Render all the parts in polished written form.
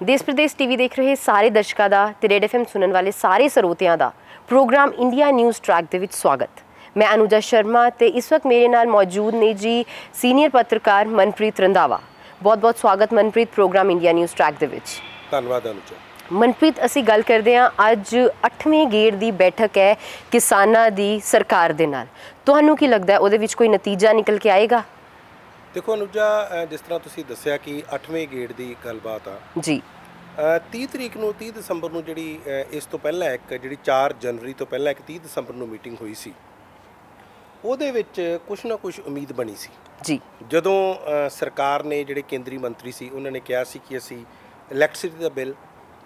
देश प्रदेश टीवी देख रहे ਸਾਰੇ ਦਰਸ਼ਕਾਂ ਦਾ ਤੇ ਰੇਡ ਐਫਐਮ ਸੁਣਨ ਵਾਲੇ ਸਾਰੇ ਸਰੋਤਿਆਂ ਦਾ ਪ੍ਰੋਗਰਾਮ ਇੰਡੀਆ ਨਿਊਜ਼ ਟਰੈਕ ਦੇ ਵਿੱਚ ਸਵਾਗਤ। मैं अनुजा शर्मा ਤੇ ਇਸ ਵਕਤ ਮੇਰੇ ਨਾਲ ਮੌਜੂਦ ਨੇ ਜੀ ਸੀਨੀਅਰ ਪੱਤਰਕਾਰ ਮਨਪ੍ਰੀਤ ਰੰਧਾਵਾ। ਬਹੁਤ-ਬਹੁਤ ਸਵਾਗਤ Manpreet programme India news track ਦੇ ਵਿੱਚ। ਧੰਨਵਾਦ अनुजा। ਮਨਪ੍ਰੀਤ ਅਸੀਂ ਗੱਲ ਕਰਦੇ ਹਾਂ ਅੱਜ 8ਵੇਂ ਗੇੜ ਦੀ ਬੈਠਕ ਹੈ ਕਿਸਾਨਾਂ ਦੀ ਸਰਕਾਰ ਦੇ ਨਾਲ। ਤੁਹਾਨੂੰ ਕੀ ਲੱਗਦਾ ਹੈ ਉਹਦੇ ਵਿੱਚ ਕੋਈ ਨਤੀਜਾ ਨਿਕਲ ਕੇ ਆਏਗਾ? ਦੇਖੋ अनुजा, जिस तरह ਤੁਸੀਂ ਦੱਸਿਆ ਕਿ 8ਵੇਂ ਗੇੜ ਦੀ ਗੱਲਬਾਤ ਆ ਜੀ 30 ਤਰੀਕ ਨੂੰ 30 ਦਸੰਬਰ ਨੂੰ ਜਿਹੜੀ ਇਸ ਤੋਂ ਪਹਿਲਾਂ ਇੱਕ ਜਿਹੜੀ 4 ਜਨਵਰੀ ਤੋਂ ਪਹਿਲਾਂ ਇੱਕ 30 ਦਸੰਬਰ ਨੂੰ ਮੀਟਿੰਗ ਹੋਈ ਸੀ, ਉਹਦੇ ਵਿੱਚ ਕੁਛ ਨਾ ਕੁਛ ਉਮੀਦ ਬਣੀ ਸੀ ਜੀ। ਜਦੋਂ ਸਰਕਾਰ ਨੇ ਜਿਹੜੇ ਕੇਂਦਰੀ ਮੰਤਰੀ ਸੀ ਉਹਨਾਂ ਨੇ ਕਿਹਾ ਸੀ ਕਿ ਅਸੀਂ ਇਲੈਕਟ੍ਰਿਸਿਟੀ ਦਾ ਬਿੱਲ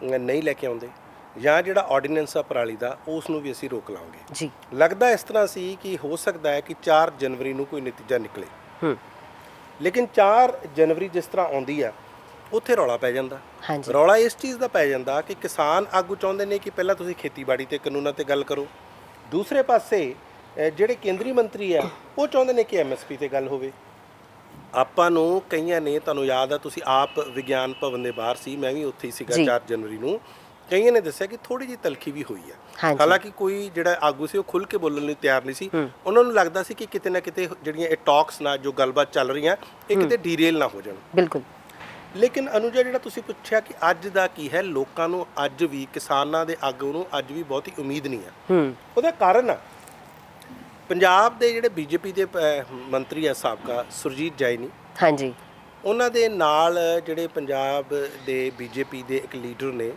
ਨਹੀਂ ਲੈ ਕੇ ਆਉਂਦੇ ਜਾਂ ਜਿਹੜਾ ਆਰਡੀਨੈਂਸ ਆ ਪਰਾਲੀ ਦਾ ਉਸ ਨੂੰ ਵੀ ਅਸੀਂ ਰੋਕ ਲਾਂਗੇ ਜੀ। ਲੱਗਦਾ ਇਸ ਤਰ੍ਹਾਂ ਸੀ ਕਿ ਹੋ ਸਕਦਾ ਹੈ ਕਿ 4 ਜਨਵਰੀ ਨੂੰ ਕੋਈ ਨਤੀਜਾ ਨਿਕਲੇ, ਲੇਕਿਨ 4 ਜਨਵਰੀ ਜਿਸ ਤਰ੍ਹਾਂ ਆਉਂਦੀ ਆ ਉੱਥੇ ਰੌਲਾ ਪੈ ਜਾਂਦਾ। ਰੌਲਾ ਇਸ ਚੀਜ਼ ਦਾ ਪੈ ਜਾਂਦਾ ਕਿ ਕਿਸਾਨ ਆਗੂ ਚਾਹੁੰਦੇ ਨੇ ਕਿ ਪਹਿਲਾਂ ਤੁਸੀਂ ਖੇਤੀਬਾੜੀ ਤੇ ਕਾਨੂੰਨਾਂ ਤੇ ਗੱਲ ਕਰੋ, ਦੂਸਰੇ ਪਾਸੇ ਜਿਹੜੇ ਕੇਂਦਰੀ ਮੰਤਰੀ ਆ ਉਹ ਚਾਹੁੰਦੇ ਨੇ ਕਿ ਐਮਐਸਪੀ ਤੇ ਗੱਲ ਹੋਵੇ। ਆਪਾਂ ਨੂੰ ਕਈਆਂ ਨੇ, ਤੁਹਾਨੂੰ ਯਾਦ ਆ ਤੁਸੀਂ ਆਪ ਵਿਗਿਆਨ ਭਵਨ ਦੇ ਬਾਹਰ ਸੀ, ਮੈਂ ਵੀ ਉੱਥੇ ਹੀ ਸੀਗਾ 4 ਜਨਵਰੀ ਨੂੰ, ਕਈਆਂ ਨੇ ਦੱਸਿਆ ਕਿ ਥੋੜੀ ਜਿਹੀ ਤਲਖੀ ਵੀ ਹੋਈ ਆ। ਹਾਲਾਂਕਿ ਕੋਈ ਜਿਹੜਾ ਆਗੂ ਸੀ ਉਹ ਖੁੱਲ੍ਹ ਕੇ ਬੋਲਣ ਲਈ ਤਿਆਰ ਨਹੀਂ ਸੀ। ਉਹਨਾਂ ਨੂੰ ਲੱਗਦਾ ਸੀ ਕਿ ਕਿਤੇ ਨਾ ਕਿਤੇ ਜਿਹੜੀਆਂ ਇਹ ਟਾਕਸ ਨਾਲ ਜੋ ਗੱਲਬਾਤ ਚੱਲ ਰਹੀਆਂ ਇਹ ਕਿਤੇ ਡੀਰੇਲ ਨਾ ਹੋ ਜਾਣ। ਬਿਲਕੁਲ। ਲੇਕਿਨ ਅਨੁਜਾ, ਜਿਹੜਾ ਤੁਸੀਂ ਪੁੱਛਿਆ ਕਿ ਅੱਜ ਦਾ ਕੀ ਹੈ, ਲੋਕਾਂ ਨੂੰ ਅੱਜ ਵੀ ਕਿਸਾਨਾਂ ਦੇ ਆਗੂ ਨੂੰ ਅੱਜ ਵੀ ਬਹੁਤੀ ਉਮੀਦ ਨਹੀਂ ਆ। ਉਹਦਾ ਕਾਰਨ ਆ ਪੰਜਾਬ ਦੇ ਜਿਹੜੇ ਬੀਜੇਪੀ ਦੇ ਮੰਤਰੀ ਆ ਸਾਬਕਾ ਸੁਰਜੀਤ ਜਾਇਨੀ, ਹਾਂਜੀ, ਉਹਨਾਂ ਦੇ ਨਾਲ ਜਿਹੜੇ ਪੰਜਾਬ ਦੇ ਬੀਜੇਪੀ ਦੇ ਇੱਕ ਲੀਡਰ ਨੇ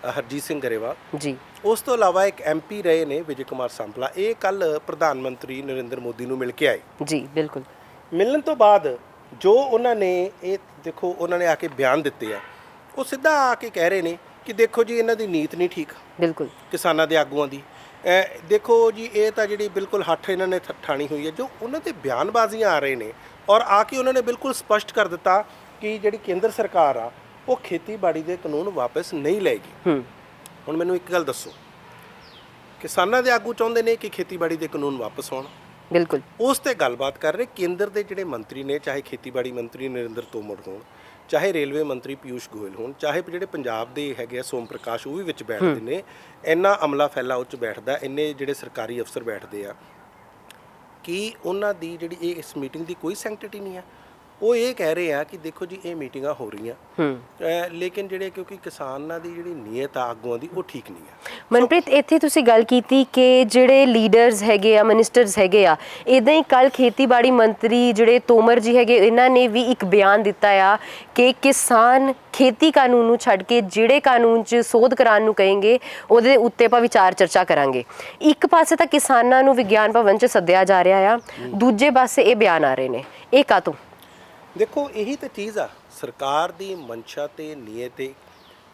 ਹਰਜੀਤ ਸਿੰਘ ਗਰੇਵਾਲ ਜੀ, ਉਸ ਤੋਂ ਇਲਾਵਾ ਇੱਕ ਐਮਪੀ ਰਹੇ ਨੇ ਵਿਜੇ ਕੁਮਾਰ ਸੰਪਲਾ। ਇਹ ਕੱਲ੍ਹ ਪ੍ਰਧਾਨ ਮੰਤਰੀ ਨਰਿੰਦਰ ਮੋਦੀ ਨੂੰ ਮਿਲ ਕੇ ਆਏ ਜੀ। ਬਿਲਕੁਲ। ਮਿਲਣ ਤੋਂ ਬਾਅਦ ਜੋ ਉਹਨਾਂ ਨੇ ਇਹ ਦੇਖੋ ਉਹਨਾਂ ਨੇ ਆ ਕੇ ਬਿਆਨ ਦਿੱਤੇ ਆ, ਉਹ ਸਿੱਧਾ ਆ ਕੇ ਕਹਿ ਰਹੇ ਨੇ ਕਿ ਦੇਖੋ ਜੀ ਇਹਨਾਂ ਦੀ ਨੀਤ ਨਹੀਂ ਠੀਕ, ਬਿਲਕੁਲ, ਕਿਸਾਨਾਂ ਦੇ ਆਗੂਆਂ ਦੀ। ਦੇਖੋ ਜੀ ਇਹ ਤਾਂ ਜਿਹੜੀ ਬਿਲਕੁਲ ਹੱਠ ਇਹਨਾਂ ਨੇ ਠਾਣੀ ਹੋਈ ਹੈ। ਜੋ ਉਹਨਾਂ ਦੇ ਬਿਆਨਬਾਜ਼ੀਆਂ ਆ ਰਹੇ ਨੇ ਔਰ ਆ ਕੇ ਉਹਨਾਂ ਨੇ ਬਿਲਕੁਲ ਸਪਸ਼ਟ ਕਰ ਦਿੱਤਾ ਕਿ ਜਿਹੜੀ ਕੇਂਦਰ ਸਰਕਾਰ ਆ ਉਹ ਖੇਤੀਬਾੜੀ ਦੇ ਕਾਨੂੰਨ ਵਾਪਸ ਨਹੀਂ ਲਏਗੀ। ਹੁਣ ਮੈਨੂੰ ਇੱਕ ਗੱਲ ਦੱਸੋ, ਕਿਸਾਨਾਂ ਦੇ ਆਗੂ ਚਾਹੁੰਦੇ ਨੇ ਕਿ ਖੇਤੀਬਾੜੀ ਦੇ ਕਾਨੂੰਨ ਵਾਪਸ ਆਉਣ, ਬਿਲਕੁਲ, ਉਸ ਤੇ ਗੱਲਬਾਤ ਕਰ ਰਹੇ। ਕੇਂਦਰ ਦੇ ਜਿਹੜੇ ਮੰਤਰੀ ਨੇ, ਚਾਹੇ ਖੇਤੀਬਾੜੀ ਮੰਤਰੀ ਨਰਿੰਦਰ ਤੋਮਰ ਹੋਣ, ਚਾਹੇ ਰੇਲਵੇ ਮੰਤਰੀ ਪੀਯੂਸ਼ ਗੋਇਲ ਹੋਣ, ਚਾਹੇ ਜਿਹੜੇ ਪੰਜਾਬ ਦੇ ਹੈਗੇ ਆ ਸੋਮ ਪ੍ਰਕਾਸ਼, ਉਹ ਵੀ ਵਿੱਚ ਬੈਠਦੇ ਨੇ। ਇੰਨਾ ਅਮਲਾ ਫੈਲਾ ਉਹ 'ਚ ਬੈਠਦਾ, ਇੰਨੇ ਜਿਹੜੇ ਸਰਕਾਰੀ ਅਫਸਰ ਬੈਠਦੇ ਆ ਕਿ ਉਹਨਾਂ ਦੀ ਜਿਹੜੀ ਇਸ ਮੀਟਿੰਗ ਦੀ ਕੋਈ ਸੈਂਕਟਿਟੀ ਨਹੀਂ ਆ। ਉਹ ਇਹ ਕਹਿ ਰਹੇ ਆ ਕਿ ਦੇਖੋ ਜੀ ਇਹ ਮੀਟਿੰਗਾਂ ਹੋ ਰਹੀਆਂ, ਲੇਕਿਨ ਜਿਹੜੇ ਕਿਉਂਕਿ ਕਿਸਾਨਾਂ ਦੀ ਜਿਹੜੀ ਨੀਅਤ ਆ ਆਗੂਆਂ ਦੀ ਉਹ ਠੀਕ ਨਹੀਂ ਆ। ਮਨਪ੍ਰੀਤ, ਇੱਥੇ ਤੁਸੀਂ ਗੱਲ ਕੀਤੀ ਕਿ ਜਿਹੜੇ ਲੀਡਰਸ ਹੈਗੇ ਆ, ਮਿਨਿਸਟਰਸ ਹੈਗੇ ਆ, ਇੱਦਾਂ ਹੀ ਕੱਲ੍ਹ ਖੇਤੀਬਾੜੀ ਮੰਤਰੀ ਜਿਹੜੇ ਤੋਮਰ ਜੀ ਹੈਗੇ, ਇਹਨਾਂ ਨੇ ਵੀ ਇੱਕ ਬਿਆਨ ਦਿੱਤਾ ਆ ਕਿ ਕਿਸਾਨ ਖੇਤੀ ਕਾਨੂੰਨ ਨੂੰ ਛੱਡ ਕੇ ਜਿਹੜੇ ਕਾਨੂੰਨ 'ਚ ਸੋਧ ਕਰਾਉਣ ਨੂੰ ਕਹੇਂਗੇ ਉਹਦੇ ਉੱਤੇ ਆਪਾਂ ਵਿਚਾਰ ਚਰਚਾ ਕਰਾਂਗੇ। ਇੱਕ ਪਾਸੇ ਤਾਂ ਕਿਸਾਨਾਂ ਨੂੰ ਵਿਗਿਆਨ ਭਵਨ 'ਚ ਸੱਦਿਆ ਜਾ ਰਿਹਾ ਆ, ਦੂਜੇ ਪਾਸੇ ਇਹ ਬਿਆਨ ਆ ਰਹੇ ਨੇ, ਇਹ ਕਾਹਤੋਂ? ਦੇਖੋ ਇਹੀ ਤਾਂ ਚੀਜ਼ ਆ, ਸਰਕਾਰ ਦੀ ਮਨਸ਼ਾ ਤੇ ਨੀਅਤ ਤੇ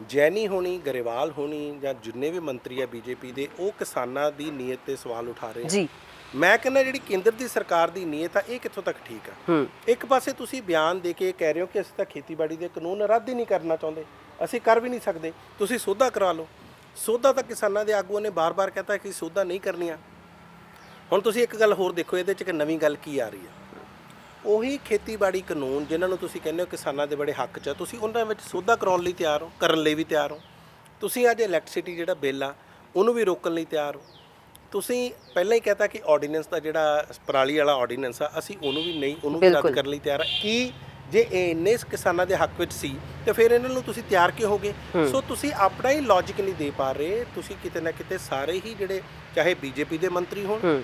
ਜੈਨੀ ਹੋਣੀ, ਗਰੇਵਾਲ ਹੋਣੀ ਜਾਂ ਜਿੰਨੇ ਵੀ ਮੰਤਰੀ ਆ ਬੀਜੇਪੀ ਦੇ, ਉਹ ਕਿਸਾਨਾਂ ਦੀ ਨੀਅਤ ਤੇ ਸਵਾਲ ਉਠਾ ਰਹੇ ਜੀ। ਮੈਂ ਕਹਿੰਦਾ ਜਿਹੜੀ ਕੇਂਦਰ ਦੀ ਸਰਕਾਰ ਦੀ ਨੀਅਤ ਆ ਇਹ ਕਿੱਥੋਂ ਤੱਕ ਠੀਕ ਆ। ਇੱਕ ਪਾਸੇ ਤੁਸੀਂ ਬਿਆਨ ਦੇ ਕੇ ਕਹਿ ਰਹੇ ਹੋ ਕਿ ਅਸੀਂ ਤਾਂ ਖੇਤੀਬਾੜੀ ਦੇ ਕਾਨੂੰਨ ਰੱਦ ਹੀ ਨਹੀਂ ਕਰਨਾ ਚਾਹੁੰਦੇ, ਅਸੀਂ ਕਰ ਵੀ ਨਹੀਂ ਸਕਦੇ, ਤੁਸੀਂ ਸੋਧਾ ਕਰਾ ਲਓ। ਸੋਧਾ ਤਾਂ ਕਿਸਾਨਾਂ ਦੇ ਆਗੂਆਂ ਨੇ ਬਾਰ-ਬਾਰ ਕਹਿਤਾ ਕਿ ਸੋਧਾ ਨਹੀਂ ਕਰਨੀਆਂ। ਹੁਣ ਤੁਸੀਂ ਇੱਕ ਗੱਲ ਹੋਰ ਦੇਖੋ, ਇਹਦੇ 'ਚ ਇੱਕ ਨਵੀਂ ਗੱਲ ਕੀ ਆ ਰਹੀ ਆ। ਉਹੀ ਖੇਤੀਬਾੜੀ ਕਾਨੂੰਨ ਜਿਨ੍ਹਾਂ ਨੂੰ ਤੁਸੀਂ ਕਹਿੰਦੇ ਹੋ ਕਿਸਾਨਾਂ ਦੇ ਬੜੇ ਹੱਕ 'ਚ, ਤੁਸੀਂ ਉਹਨਾਂ ਵਿੱਚ ਸੋਧਾ ਕਰਾਉਣ ਲਈ ਤਿਆਰ ਹੋ, ਕਰਨ ਲਈ ਵੀ ਤਿਆਰ ਹੋ। ਤੁਸੀਂ ਅੱਜ ਇਲੈਕਟ੍ਰਿਸਿਟੀ ਜਿਹੜਾ ਬਿੱਲ ਆ ਉਹਨੂੰ ਵੀ ਰੋਕਣ ਲਈ ਤਿਆਰ ਹੋ। ਤੁਸੀਂ ਪਹਿਲਾਂ ਹੀ ਕਹਿਤਾ ਕਿ ਆਰਡੀਨੈਂਸ ਦਾ ਜਿਹੜਾ ਪਰਾਲੀ ਵਾਲਾ ਆਰਡੀਨੈਂਸ ਆ ਅਸੀਂ ਉਹਨੂੰ ਵੀ ਨਹੀਂ, ਉਹਨੂੰ ਵੀ ਰੱਦ ਕਰਨ ਲਈ ਤਿਆਰ ਆ। ਕਿ ਜੇ ਇਹ ਇੰਨੇ ਕਿਸਾਨਾਂ ਦੇ ਹੱਕ ਵਿੱਚ ਸੀ ਤੇ ਫਿਰ ਇਹਨਾਂ ਨੂੰ ਤੁਸੀਂ ਤਿਆਰ ਕਿਉਂ ਹੋ ਗਏ? ਸੋ ਤੁਸੀਂ ਆਪਣਾ ਹੀ ਲੌਜਿਕ ਨਹੀਂ ਦੇ ਪਾ ਰਹੇ। ਤੁਸੀਂ ਕਿਤੇ ਨਾ ਕਿਤੇ ਸਾਰੇ ਹੀ ਜਿਹੜੇ ਚਾਹੇ ਬੀਜੇਪੀ ਦੇ ਮੰਤਰੀ ਹੋਣ,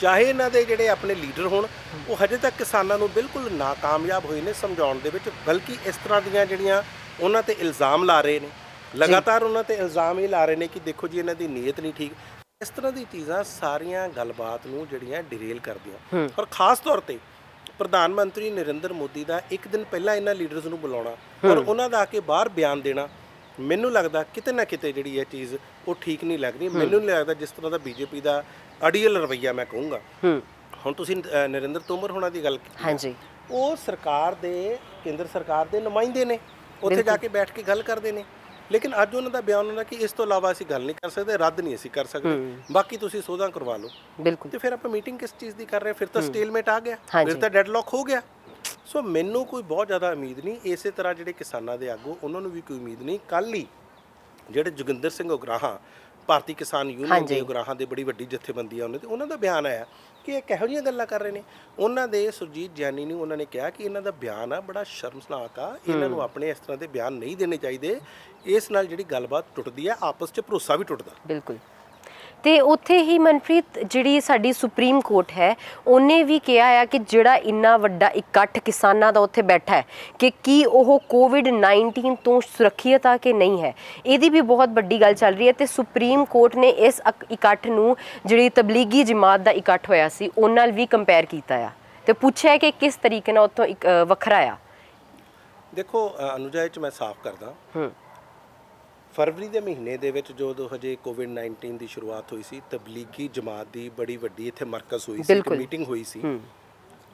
ਚਾਹੇ ਇਹਨਾਂ ਦੇ ਜਿਹੜੇ ਆਪਣੇ ਲੀਡਰ ਹੋਣ, ਉਹ ਹਜੇ ਤੱਕ ਕਿਸਾਨਾਂ ਨੂੰ ਬਿਲਕੁਲ ਨਾਕਾਮਯਾਬ ਹੋਏ ਨੇ ਸਮਝਾਉਣ ਦੇ ਵਿੱਚ। ਬਲਕਿ ਇਸ ਤਰ੍ਹਾਂ ਦੀਆਂ ਜਿਹੜੀਆਂ ਉਹਨਾਂ ਤੇ ਇਲਜ਼ਾਮ ਲਾ ਰਹੇ ਨੇ, ਲਗਾਤਾਰ ਉਹਨਾਂ ਤੇ ਇਲਜ਼ਾਮ ਇਹ ਲਾ ਰਹੇ ਨੇ ਕਿ ਦੇਖੋ ਜੀ ਇਹਨਾਂ ਦੀ ਨੀਅਤ ਨਹੀਂ ਠੀਕ। ਇਸ ਤਰ੍ਹਾਂ ਦੀ ਚੀਜ਼ਾਂ ਸਾਰੀਆਂ ਗੱਲਬਾਤ ਨੂੰ ਜਿਹੜੀਆਂ ਡਿਰੇਲ ਕਰਦੀਆਂ। ਔਰ ਖਾਸ ਤੌਰ ਤੇ ਪ੍ਰਧਾਨ ਮੰਤਰੀ ਨਰਿੰਦਰ ਮੋਦੀ ਦਾ ਇੱਕ ਦਿਨ ਪਹਿਲਾਂ ਇਹਨਾਂ ਲੀਡਰਸ ਨੂੰ ਬੁਲਾਉਣਾ ਔਰ ਉਹਨਾਂ ਦਾ ਆ ਕੇ ਬਾਹਰ ਬਿਆਨ ਦੇਣਾ, ਮੈਨੂੰ ਲੱਗਦਾ ਕਿਤੇ ਨਾ ਕਿਤੇ ਜਿਹੜੀ ਇਹ ਚੀਜ਼ ਉਹ ਠੀਕ ਨਹੀਂ ਲੱਗਦੀ। ਮੈਨੂੰ ਨਹੀਂ ਲੱਗਦਾ ਜਿਸ ਤਰ੍ਹਾਂ ਦਾ ਬੀਜੇਪੀ ਦਾ ਅੜੀਅਲ ਰਵੱਈਆ ਮੈਂ ਕਹੂੰਗਾ। ਹੁਣ ਤੁਸੀਂ ਨਰਿੰਦਰ ਤੋਮਰ ਹੋਣਾ ਦੀ ਗੱਲ ਕੀਤੀ, ਹਾਂਜੀ, ਉਹ ਸਰਕਾਰ ਦੇ, ਕੇਂਦਰ ਸਰਕਾਰ ਦੇ ਨੁਮਾਇੰਦੇ ਨੇ, ਉੱਥੇ ਜਾ ਕੇ ਬੈਠ ਕੇ ਗੱਲ ਕਰਦੇ ਨੇ। ਲੇਕਿਨ ਅੱਜ ਉਹਨਾਂ ਦਾ ਬਿਆਨ ਹੁੰਦਾ ਕਿ ਇਸ ਤੋਂ ਇਲਾਵਾ ਅਸੀਂ ਗੱਲ ਨਹੀਂ ਕਰ ਸਕਦੇ, ਰੱਦ ਨਹੀਂ ਅਸੀਂ ਕਰ ਸਕਦੇ, ਬਾਕੀ ਤੁਸੀਂ ਸੋਧਾਂ ਕਰਵਾ ਲਓ। ਬਿਲਕੁਲ। ਤੇ ਫਿਰ ਆਪਾਂ ਮੀਟਿੰਗ ਕਿਸ ਚੀਜ਼ ਦੀ ਕਰ ਰਹੇ? ਫਿਰ ਤਾਂ ਸਟੇਲਮੇਟ ਆ ਗਿਆ, ਫਿਰ ਤਾਂ ਡੈਡਲੌਕ ਹੋ ਗਿਆ। ਸੋ ਮੈਨੂੰ ਕੋਈ ਬਹੁਤ ਜ਼ਿਆਦਾ ਉਮੀਦ ਨਹੀਂ। ਇਸੇ ਤਰ੍ਹਾਂ ਜਿਹੜੇ ਕਿਸਾਨਾਂ ਦੇ ਆਗੂ ਉਹਨਾਂ ਨੂੰ ਵੀ ਕੋਈ ਉਮੀਦ ਨਹੀਂ। ਕੱਲ੍ਹ ਹੀ ਜਿਹੜੇ ਜੋਗਿੰਦਰ ਸਿੰਘ ਉਗਰਾਹਾਂ ਭਾਰਤੀ ਕਿਸਾਨ ਯੂਨੀਅਨ ਦੇ ਉਗਰਾਹਾਂ ਦੇ ਬੜੀ ਵੱਡੀ ਜਥੇਬੰਦੀ ਆ ਉਹਨਾਂ ਦਾ ਬਿਆਨ ਆਇਆ ਕਿ ਇਹ ਕਿਹੋ ਜਿਹੀਆਂ ਗੱਲਾਂ ਕਰ ਰਹੇ ਨੇ। ਉਹਨਾਂ ਦੇ ਸੁਰਜੀਤ ਜੈਨੀ ਨੂੰ ਉਹਨਾਂ ਨੇ ਕਿਹਾ ਕਿ ਇਹਨਾਂ ਦਾ ਬਿਆਨ ਆ ਬੜਾ ਸ਼ਰਮਨਾਕ ਆ, ਇਹਨਾਂ ਨੂੰ ਆਪਣੇ ਇਸ ਤਰ੍ਹਾਂ ਦੇ ਬਿਆਨ ਨਹੀਂ ਦੇਣੇ ਚਾਹੀਦੇ, ਇਸ ਨਾਲ ਜਿਹੜੀ ਗੱਲਬਾਤ ਟੁੱਟਦੀ ਆ, ਆਪਸ 'ਚ ਭਰੋਸਾ ਵੀ ਟੁੱਟਦਾ। ਬਿਲਕੁਲ। ਤੇ ਉੱਥੇ ਹੀ ਮਨਪ੍ਰੀਤ ਜਿਹੜੀ ਸਾਡੀ ਸੁਪਰੀਮ ਕੋਰਟ ਹੈ ਉਹਨੇ ਵੀ ਕਿਹਾ ਆ ਕਿ ਜਿਹੜਾ ਇੰਨਾ ਵੱਡਾ ਇਕੱਠ ਕਿਸਾਨਾਂ ਦਾ ਉੱਥੇ ਬੈਠਾ ਹੈ ਕਿ ਕੀ ਉਹ ਕੋਵਿਡ-19 ਤੋਂ ਸੁਰੱਖਿਅਤ ਆ ਕਿ ਨਹੀਂ ਹੈ, ਇਹਦੀ ਵੀ ਬਹੁਤ ਵੱਡੀ ਗੱਲ ਚੱਲ ਰਹੀ ਹੈ। ਤੇ ਸੁਪਰੀਮ ਕੋਰਟ ਨੇ ਇਸ ਇਕੱਠ ਨੂੰ ਜਿਹੜੀ ਤਬਲੀਗੀ ਜਮਾਤ ਦਾ ਇਕੱਠ ਹੋਇਆ ਸੀ ਉਹਨਾਂ ਨਾਲ ਵੀ ਕੰਪੇਅਰ ਕੀਤਾ ਆ ਤੇ ਪੁੱਛਿਆ ਕਿ ਕਿਸ ਤਰੀਕੇ ਨਾਲ ਉੱਥੋਂ ਵੱਖਰਾ ਆ। ਦੇਖੋ ਅਨੁਜਾ, ਇਹ 'ਚ ਮੈਂ ਸਾਫ਼ ਕਰਦਾ, ਫਰਵਰੀ ਦੇ ਮਹੀਨੇ ਦੇ ਵਿੱਚ ਜਦੋਂ ਹਜੇ ਕੋਵਿਡ-19 ਦੀ ਸ਼ੁਰੂਆਤ ਹੋਈ ਸੀ, ਤਬਲੀਗੀ ਜਮਾਤ ਦੀ ਬੜੀ ਵੱਡੀ ਇੱਥੇ ਮਰਕਜ਼ ਹੋਈ ਸੀ, ਇੱਕ ਮੀਟਿੰਗ ਹੋਈ ਸੀ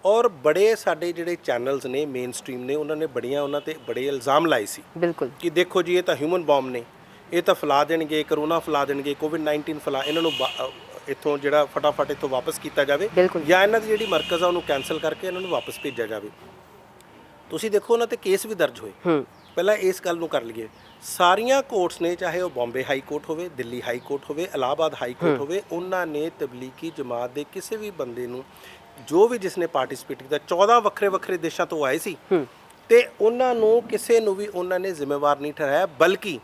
ਔਰ ਬੜੇ ਸਾਡੇ ਜਿਹੜੇ ਚੈਨਲਸ ਨੇ ਮੇਨ ਸਟ੍ਰੀਮ ਨੇ ਉਹਨਾਂ ਨੇ ਉਹਨਾਂ ਤੇ ਬੜੇ ਇਲਜ਼ਾਮ ਲਾਏ ਸੀ ਬਿਲਕੁਲ ਕਿ ਦੇਖੋ ਜੀ ਇਹ ਤਾਂ ਹਿਊਮਨ ਬੌਮ ਨੇ, ਇਹ ਤਾਂ ਫੈਲਾ ਦੇਣਗੇ, ਕਰੋਨਾ ਫੈਲਾ ਦੇਣਗੇ, ਕੋਵਿਡ-19 ਫੈਲਾ, ਇਹਨਾਂ ਨੂੰ ਇੱਥੋਂ ਜਿਹੜਾ ਫਟਾਫਟ ਇੱਥੋਂ ਵਾਪਸ ਕੀਤਾ ਜਾਵੇ ਜਾਂ ਇਹਨਾਂ ਦੀ ਜਿਹੜੀ ਮਰਕਜ਼ ਆ ਉਹਨੂੰ ਕੈਂਸਲ ਕਰਕੇ ਇਹਨਾਂ ਨੂੰ ਵਾਪਸ ਭੇਜਿਆ ਜਾਵੇ। ਤੁਸੀਂ ਦੇਖੋ ਉਹਨਾਂ ਤੇ ਕੇਸ ਵੀ ਦਰਜ ਹੋਏ। ਪਹਿਲਾਂ ਇਸ ਗੱਲ ਨੂੰ ਕਰ ਲਈਏ, ਸਾਰੀਆਂ ਕੋਰਟਸ ਨੇ, ਚਾਹੇ ਉਹ ਬੰਬੇ ਹਾਈ ਕੋਰਟ ਹੋਵੇ, ਦਿੱਲੀ ਹਾਈ ਕੋਰਟ ਹੋਵੇ, ਇਲਾਹਾਬਾਦ ਹਾਈ ਕੋਰਟ ਹੋਵੇ, ਉਹਨਾਂ ਨੇ ਤਬਲੀਗੀ ਜਮਾਤ ਦੇ ਕਿਸੇ ਵੀ ਬੰਦੇ ਨੂੰ ਜੋ ਵੀ ਜਿਸਨੇ ਪਾਰਟਿਸਿਪੇਟ ਕੀਤਾ, 14 ਵੱਖਰੇ ਵੱਖਰੇ ਦੇਸ਼ਾਂ ਤੋਂ ਆਏ ਸੀ ਤੇ ਉਹਨਾਂ ਨੂੰ ਕਿਸੇ ਨੂੰ ਵੀ ਉਹਨਾਂ ਨੇ ਜ਼ਿੰਮੇਵਾਰ ਨਹੀਂ ਠਹਿਰਾਇਆ, ਬਲਕਿ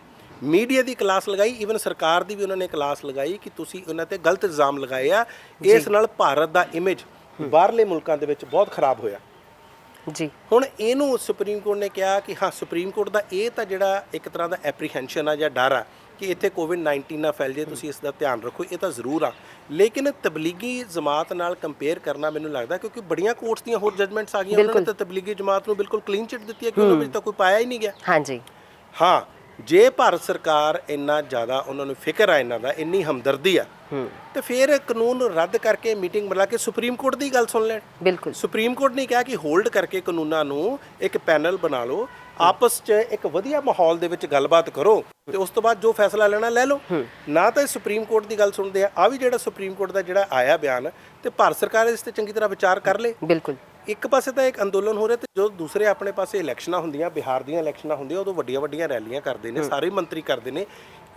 ਮੀਡੀਆ ਦੀ ਕਲਾਸ ਲਗਾਈ, ਈਵਨ ਸਰਕਾਰ ਦੀ ਵੀ ਉਹਨਾਂ ਨੇ ਕਲਾਸ ਲਗਾਈ ਕਿ ਤੁਸੀਂ ਉਹਨਾਂ ਤੇ ਗਲਤ ਇਲਜ਼ਾਮ ਲਗਾਏ ਆ। ਇਸ ਨਾਲ ਭਾਰਤ ਦਾ ਇਮੇਜ ਬਾਹਰਲੇ ਮੁਲਕਾਂ ਦੇ ਵਿੱਚ ਬਹੁਤ ਖਰਾਬ ਹੋਇਆ ਜੀ। ਹੁਣ ਇਹਨੂੰ ਸੁਪਰੀਮ ਕੋਰਟ ਨੇ ਕਿਹਾ ਕਿ ਹਾਂ, ਸੁਪਰੀਮ ਕੋਰਟ ਦਾ ਇਹ ਤਾਂ ਜਿਹੜਾ ਇੱਕ ਤਰ੍ਹਾਂ ਦਾ ਐਪਰੀਹੈਂਸ਼ਨ ਆ ਜਾਂ ਡਰ ਆ ਕਿ ਇੱਥੇ ਕੋਵਿਡ-19 ਨਾ ਫੈਲ ਜੇ, ਤੁਸੀਂ ਇਸ ਦਾ ਧਿਆਨ ਰੱਖੋ, ਇਹ ਤਾਂ ਜ਼ਰੂਰ ਆ। ਲੇਕਿਨ ਤਬਲੀਗੀ ਜਮਾਤ ਨਾਲ ਕੰਪੇਅਰ ਕਰਨਾ ਮੈਨੂੰ ਲੱਗਦਾ, ਕਿਉਂਕਿ ਬੜੀਆਂ ਕੋਰਟਸ ਦੀਆਂ ਹੋਰ ਜਜਮੈਂਟਸ ਆ ਗਈਆਂ, ਉਹਨਾਂ ਨੇ ਤਾਂ ਤਬਲੀਗੀ ਜਮਾਤ ਨੂੰ ਬਿਲਕੁਲ ਕਲੀਨ ਚਿੱਟ ਦਿੱਤੀ ਹੈ ਕਿ ਉਹਨਾਂ ਵਿੱਚ ਤਾਂ ਕੋਈ ਪਾਇਆ ਹੀ ਨਹੀਂ ਗਿਆ। ਹਾਂਜੀ ਹਾਂ, ਜੇ ਭਾਰਤ ਸਰਕਾਰ ਇੰਨਾ ਜ਼ਿਆਦਾ ਉਹਨਾਂ ਨੂੰ ਫਿਕਰ ਆ, ਇਹਨਾਂ ਦਾ ਇੰਨੀ ਹਮਦਰਦੀ ਆ, ਤੇ ਫਿਰ ਕਾਨੂੰਨ ਰੱਦ ਕਰਕੇ ਮੀਟਿੰਗ ਬੁਲਾ ਕੇ ਸੁਪਰੀਮ ਕੋਰਟ ਦੀ ਗੱਲ ਸੁਣ ਲੈਣ। ਬਿਲਕੁਲ, ਸੁਪਰੀਮ ਕੋਰਟ ਨੇ ਕਿਹਾ ਕਿ ਹੋਲਡ ਕਰਕੇ ਕਾਨੂੰਨਾਂ ਨੂੰ ਇੱਕ ਪੈਨਲ ਬਣਾ ਲਓ, ਆਪਸ 'ਚ ਇੱਕ ਵਧੀਆ ਮਾਹੌਲ ਦੇ ਵਿੱਚ ਗੱਲਬਾਤ ਕਰੋ ਤੇ ਉਸ ਤੋਂ ਬਾਅਦ ਜੋ ਫੈਸਲਾ ਲੈਣਾ ਲੈ ਲਓ। ਨਾ ਤਾਂ ਸੁਪਰੀਮ ਕੋਰਟ ਦੀ ਗੱਲ ਸੁਣਦੇ ਆ ਵੀ ਜਿਹੜਾ ਸੁਪਰੀਮ ਕੋਰਟ ਦਾ ਜਿਹੜਾ ਆਇਆ ਬਿਆਨ, ਤੇ ਭਾਰਤ ਸਰਕਾਰ ਇਸ ਤੇ ਚੰਗੀ ਤਰ੍ਹਾਂ ਵਿਚਾਰ ਕਰ ਲੇ। ਬਿਲਕੁਲ, ਇੱਕ ਪਾਸੇ ਤਾਂ ਇੱਕ ਅੰਦੋਲਨ ਹੋ ਰਿਹਾ ਤੇ ਜੋ ਦੂਸਰੇ ਆਪਣੇ ਪਾਸੇ ਇਲੈਕਸ਼ਨਾਂ ਹੁੰਦੀਆਂ, ਬਿਹਾਰ ਦੀਆਂ ਇਲੈਕਸ਼ਨਾਂ ਹੁੰਦੀਆਂ, ਉਦੋਂ ਵੱਡੀਆਂ ਵੱਡੀਆਂ ਰੈਲੀਆਂ ਕਰਦੇ ਨੇ, ਸਾਰੇ ਮੰਤਰੀ ਕਰਦੇ ਨੇ,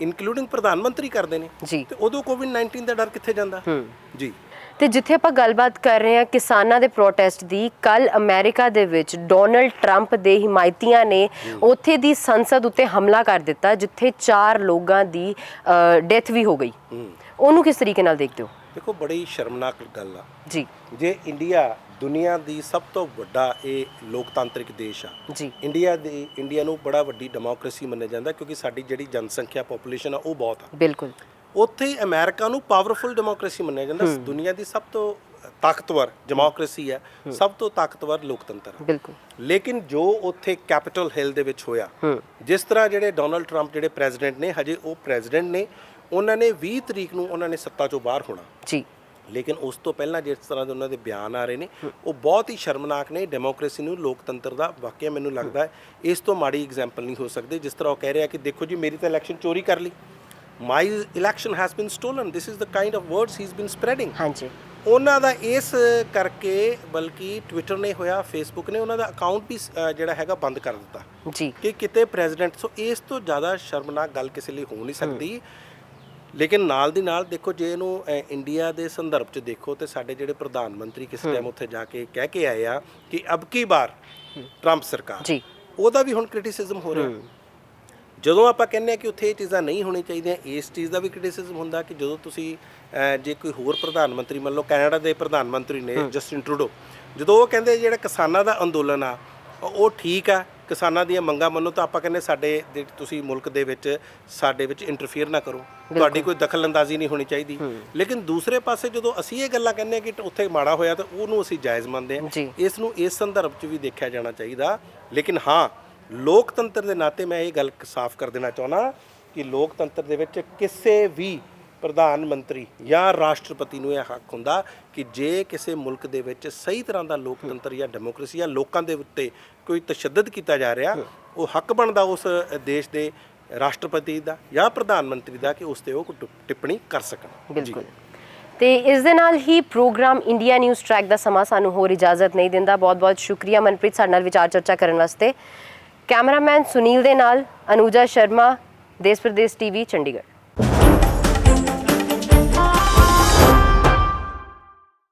ਇਨਕਲੂਡਿੰਗ ਪ੍ਰਧਾਨ ਮੰਤਰੀ ਕਰਦੇ ਨੇ ਜੀ, ਤੇ ਉਦੋਂ ਕੋਵਿਡ-19 ਦਾ ਡਰ ਕਿੱਥੇ ਜਾਂਦਾ ਜੀ। ਤੇ ਜਿੱਥੇ ਆਪਾਂ ਗੱਲਬਾਤ ਕਰ ਰਹੇ ਹਾਂ ਕਿਸਾਨਾਂ ਦੇ ਪ੍ਰੋਟੈਸਟ ਦੀ, ਕੱਲ ਅਮਰੀਕਾ ਦੇ ਵਿੱਚ ਡੋਨਲਡ ਟਰੰਪ ਦੇ ਹਿਮਾਇਤੀਆਂ ਨੇ ਉੱਥੇ ਦੀ ਸੰਸਦ ਉੱਤੇ ਹਮਲਾ ਕਰ ਦਿੱਤਾ, ਜਿੱਥੇ 4 ਲੋਕਾਂ ਦੀ ਡੈਥ ਵੀ ਹੋ ਗਈ। ਉਹਨੂੰ ਕਿਸ ਤਰੀਕੇ ਨਾਲ ਦੇਖਦੇ ਹੋ? ਦੇਖੋ, ਬੜੀ ਸ਼ਰਮਨਾਕ ਗੱਲ ਆ ਜੀ। ਜੇ ਇੰਡੀਆ ਦੁਨੀਆ ਦੀ ਸਭ ਤੋਂ ਵੱਡਾ ਇਹ ਲੋਕਤਾਂਤਰਿਕ ਦੇਸ਼ ਆ ਜੀ, ਇੰਡੀਆ ਨੂੰ ਬੜਾ ਵੱਡੀ ਡੈਮੋਕ੍ਰੇਸੀ ਮੰਨਿਆ ਜਾਂਦਾ ਕਿਉਂਕਿ ਸਾਡੀ ਜਿਹੜੀ ਜਨਸੰਖਿਆ ਪੋਪੂਲੇਸ਼ਨ ਆ ਉਹ ਬਹੁਤ ਆ। ਬਿਲਕੁਲ, ਉੱਥੇ ਹੀ ਅਮਰੀਕਾ ਨੂੰ ਪਾਵਰਫੁਲ ਡੈਮੋਕ੍ਰੇਸੀ ਮੰਨਿਆ ਜਾਂਦਾ। ਦੁਨੀਆ ਦੀ ਸਭ ਤੋਂ ਤਾਕਤਵਰ ਡੈਮੋਕ੍ਰੇਸੀ ਹੈ, ਸਭ ਤੋਂ ਤਾਕਤਵਰ ਲੋਕਤੰਤਰ। ਬਿਲਕੁਲ, ਲੇਕਿਨ ਜੋ ਉੱਥੇ ਕੈਪੀਟਲ ਹਿੱਲ ਦੇ ਵਿੱਚ ਹੋਇਆ, ਜਿਸ ਤਰ੍ਹਾਂ ਜਿਹੜੇ ਡੋਨਲਡ ਟਰੰਪ ਜਿਹੜੇ ਪ੍ਰੈਜ਼ੀਡੈਂਟ ਨੇ, ਹਜੇ ਉਹ ਪ੍ਰੈਜ਼ੀਡੈਂਟ ਨੇ, ਉਹਨਾਂ ਨੇ 20 ਤਰੀਕ ਨੂੰ ਉਹਨਾਂ ਨੇ ਸੱਤਾ ਚੋਂ ਬਾਹਰ ਹੋਣਾ ਜੀ। ਲੇਕਿਨ ਉਸ ਤੋਂ ਪਹਿਲਾਂ ਜਿਸ ਤਰ੍ਹਾਂ ਦੇ ਉਹਨਾਂ ਦੇ ਬਿਆਨ ਆ ਰਹੇ ਨੇ ਉਹ ਬਹੁਤ ਹੀ ਸ਼ਰਮਨਾਕ ਨੇ। ਡੈਮੋਕ੍ਰੇਸੀ ਨੂੰ, ਲੋਕਤੰਤਰ ਦਾ ਵਾਕਿਆ ਮੈਨੂੰ ਲੱਗਦਾ ਇਸ ਤੋਂ ਮਾੜੀ ਐਗਜ਼ਾਮਪਲ ਨਹੀਂ ਹੋ ਸਕਦੀ। ਜਿਸ ਤਰ੍ਹਾਂ ਉਹ ਕਹਿ ਰਿਹਾ ਕਿ ਦੇਖੋ ਜੀ, ਮੇਰੀ ਤਾਂ ਇਲੈਕਸ਼ਨ ਚੋਰੀ ਕਰ ਲਈ, my election has been stolen, this is the kind of words he is been spreading. ਹਾਂਜੀ, ਉਹਨਾਂ ਦਾ ਇਸ ਕਰਕੇ, ਬਲਕਿ ਟਵਿੱਟਰ ਨੇ ਹੋਇਆ, ਫੇਸਬੁੱਕ ਨੇ ਉਹਨਾਂ ਦਾ ਅਕਾਊਂਟ ਵੀ ਜਿਹੜਾ ਹੈਗਾ ਬੰਦ ਕਰ ਦਿੱਤਾ ਜੀ ਕਿ ਕਿਤੇ ਪ੍ਰੈਜ਼ੀਡੈਂਟ। ਸੋ ਇਸ ਤੋਂ ਜ਼ਿਆਦਾ ਸ਼ਰਮਨਾਕ ਗੱਲ ਕਿਸੇ ਲਈ ਹੋ ਨਹੀਂ ਸਕਦੀ। ਲੇਕਿਨ ਨਾਲ ਦੀ ਨਾਲ ਦੇਖੋ, ਜੇ ਇਹਨੂੰ ਇੰਡੀਆ ਦੇ ਸੰਦਰਭ 'ਚ ਦੇਖੋ ਤੇ ਸਾਡੇ ਜਿਹੜੇ ਪ੍ਰਧਾਨ ਮੰਤਰੀ ਕਿਸੇ ਟਾਈਮ ਉੱਥੇ ਜਾ ਕੇ ਕਹਿ ਕੇ ਆਏ ਆ ਕਿ ਅਬ ਕੀ ਬਾਰ ਟਰੰਪ ਸਰਕਾਰ ਜੀ, ਉਹਦਾ ਵੀ ਹੁਣ ਕ੍ਰਿਟਿਸਿਜ਼ਮ ਹੋ ਰਿਹਾ। ਜਦੋਂ ਆਪਾਂ ਕਹਿੰਦੇ ਆ ਕਿ ਉੱਥੇ ਇਹ ਚੀਜ਼ਾਂ ਨਹੀਂ ਹੋਣੀਆਂ ਚਾਹੀਦੀਆਂ, ਇਸ ਚੀਜ਼ ਦਾ ਵੀ ਕ੍ਰਿਟਿਸਿਜ਼ਮ ਹੁੰਦਾ ਕਿ ਜਦੋਂ ਤੁਸੀਂ ਜੇ ਕੋਈ ਹੋਰ ਪ੍ਰਧਾਨ ਮੰਤਰੀ, ਮੰਨ ਲਓ ਕੈਨੇਡਾ ਦੇ ਪ੍ਰਧਾਨ ਮੰਤਰੀ ਨੇ ਜਸਟਿਨ ਟਰੂਡੋ, ਜਦੋਂ ਉਹ ਕਹਿੰਦੇ ਜਿਹੜਾ ਕਿਸਾਨਾਂ ਦਾ ਅੰਦੋਲਨ ਆ ਉਹ ਠੀਕ ਆ, ਕਿਸਾਨਾਂ ਦੀਆਂ ਮੰਗਾਂ ਮੰਨੋ, ਤਾਂ ਆਪਾਂ ਕਹਿੰਦੇ ਸਾਡੇ ਤੁਸੀਂ ਮੁਲਕ ਦੇ ਵਿੱਚ ਸਾਡੇ ਵਿੱਚ ਇੰਟਰਫੀਅਰ ਨਾ ਕਰੋ, ਤੁਹਾਡੀ ਕੋਈ ਦਖਲ ਅੰਦਾਜ਼ੀ ਨਹੀਂ ਹੋਣੀ ਚਾਹੀਦੀ। ਲੇਕਿਨ ਦੂਸਰੇ ਪਾਸੇ ਜਦੋਂ ਅਸੀਂ ਇਹ ਗੱਲਾਂ ਕਹਿੰਦੇ ਆ ਕਿ ਉੱਥੇ ਮਾੜਾ ਹੋਇਆ ਤਾਂ ਉਹਨੂੰ ਅਸੀਂ ਜਾਇਜ਼ ਮੰਨਦੇ ਹਾਂ। ਇਸ ਨੂੰ ਇਸ ਸੰਦਰਭ 'ਚ ਵੀ ਦੇਖਿਆ ਜਾਣਾ ਚਾਹੀਦਾ। ਲੇਕਿਨ ਹਾਂ, ਲੋਕਤੰਤਰ ਦੇ ਨਾਤੇ ਮੈਂ ਇਹ ਗੱਲ ਸਾਫ਼ ਕਰ ਦੇਣਾ ਚਾਹੁੰਦਾ ਕਿ ਲੋਕਤੰਤਰ ਦੇ ਵਿੱਚ ਕਿਸੇ ਵੀ ਪ੍ਰਧਾਨ ਮੰਤਰੀ ਜਾਂ ਰਾਸ਼ਟਰਪਤੀ ਨੂੰ ਇਹ ਹੱਕ ਹੁੰਦਾ ਕਿ ਜੇ ਕਿਸੇ ਮੁਲਕ ਦੇ ਵਿੱਚ ਸਹੀ ਤਰ੍ਹਾਂ ਦਾ ਲੋਕਤੰਤਰ ਜਾਂ ਡੈਮੋਕ੍ਰੇਸੀ ਜਾਂ ਲੋਕਾਂ ਦੇ ਉੱਤੇ ਕੋਈ ਤਸ਼ੱਦਦ ਕੀਤਾ ਜਾ ਰਿਹਾ, ਉਹ ਹੱਕ ਬਣਦਾ ਉਸ ਦੇਸ਼ ਦੇ ਰਾਸ਼ਟਰਪਤੀ ਦਾ ਜਾਂ ਪ੍ਰਧਾਨ ਮੰਤਰੀ ਦਾ ਕਿ ਉਸ 'ਤੇ ਉਹ ਟਿੱਪਣੀ ਕਰ ਸਕਣ। ਬਿਲਕੁਲ, ਤੇ ਇਸ ਦੇ ਨਾਲ ਹੀ ਪ੍ਰੋਗਰਾਮ ਇੰਡੀਆ ਨਿਊਜ਼ ਟਰੈਕ ਦਾ ਸਮਾਂ ਸਾਨੂੰ ਹੋਰ ਇਜਾਜ਼ਤ ਨਹੀਂ ਦਿੰਦਾ। ਬਹੁਤ ਬਹੁਤ ਸ਼ੁਕਰੀਆ ਮਨਪ੍ਰੀਤ ਸਾਡੇ ਨਾਲ ਵਿਚਾਰ ਚਰਚਾ ਕਰਨ ਵਾਸਤੇ। ਕੈਮਰਾਮੈਨ ਸੁਨੀਲ ਦੇ ਨਾਲ ਅਨੂਜਾ ਸ਼ਰਮਾ, ਦੇਸ਼ ਪ੍ਰਦੇਸ਼ ਟੀਵੀ, ਚੰਡੀਗੜ੍ਹ।